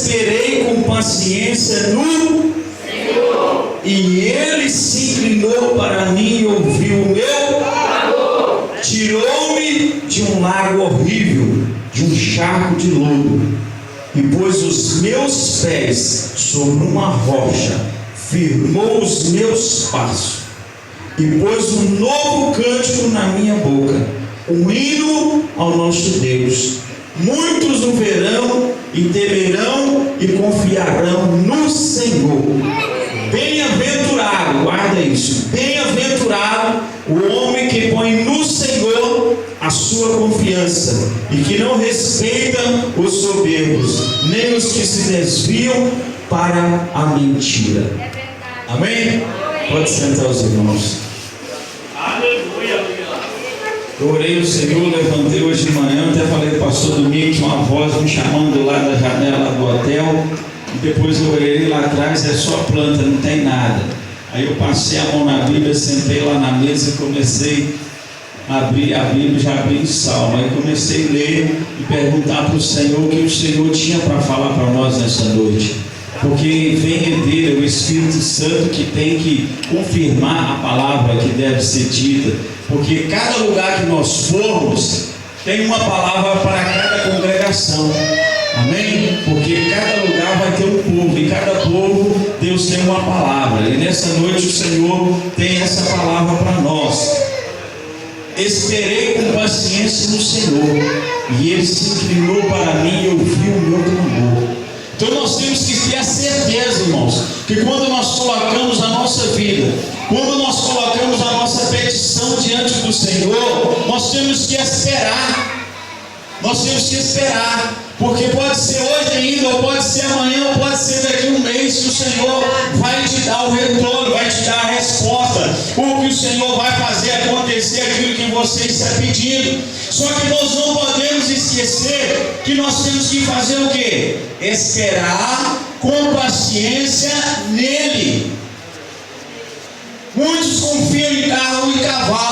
esperei com paciência no Senhor, e Ele se inclinou para mim e ouviu o meu clamor. Tirou-me de um lago horrível, de um charco de lodo, e pôs os meus pés sobre uma rocha, firmou os meus passos, e pôs um novo cântico na minha boca, um hino ao nosso Deus. Muitos o verão e temerão e confiarão no Senhor. Bem-aventurado, guarda isso, bem-aventurado o homem que põe no Senhor a sua confiança e que não respeita os soberbos, nem os que se desviam para a mentira. Amém? Pode sentar os irmãos. Eu orei no Senhor, levantei hoje de manhã, até falei para o pastor Domingo, tinha uma voz me chamando lá da janela do hotel, e depois eu olhei lá atrás, é só planta, não tem nada. Aí eu passei a mão na Bíblia, sentei lá na mesa e comecei a abrir a Bíblia, já abri o Salmo. Aí comecei a ler e perguntar para o Senhor o que o Senhor tinha para falar para nós nessa noite. Porque vem dele, o Espírito Santo, que tem que confirmar a palavra que deve ser dita. Porque cada lugar que nós formos, tem uma palavra para cada congregação. Amém? Porque cada lugar vai ter um povo, e cada povo, Deus tem uma palavra. E nessa noite o Senhor tem essa palavra para nós. Esperei com paciência no Senhor, e Ele se inclinou para mim e ouviu o meu clamor. Então nós temos que ter a certeza, irmãos, que quando nós colocamos a nossa vida, quando nós colocamos a nossa petição diante do Senhor, nós temos que esperar. Nós temos que esperar, porque pode ser hoje ainda, ou pode ser amanhã, ou pode ser daqui a um mês, que o Senhor vai te dar o retorno, vai te dar a resposta, ou que o Senhor vai fazer acontecer aquilo que você está pedindo. Só que nós não podemos esquecer que nós temos que fazer o quê? Esperar com paciência nele. Muitos confiam em carro e cavalo.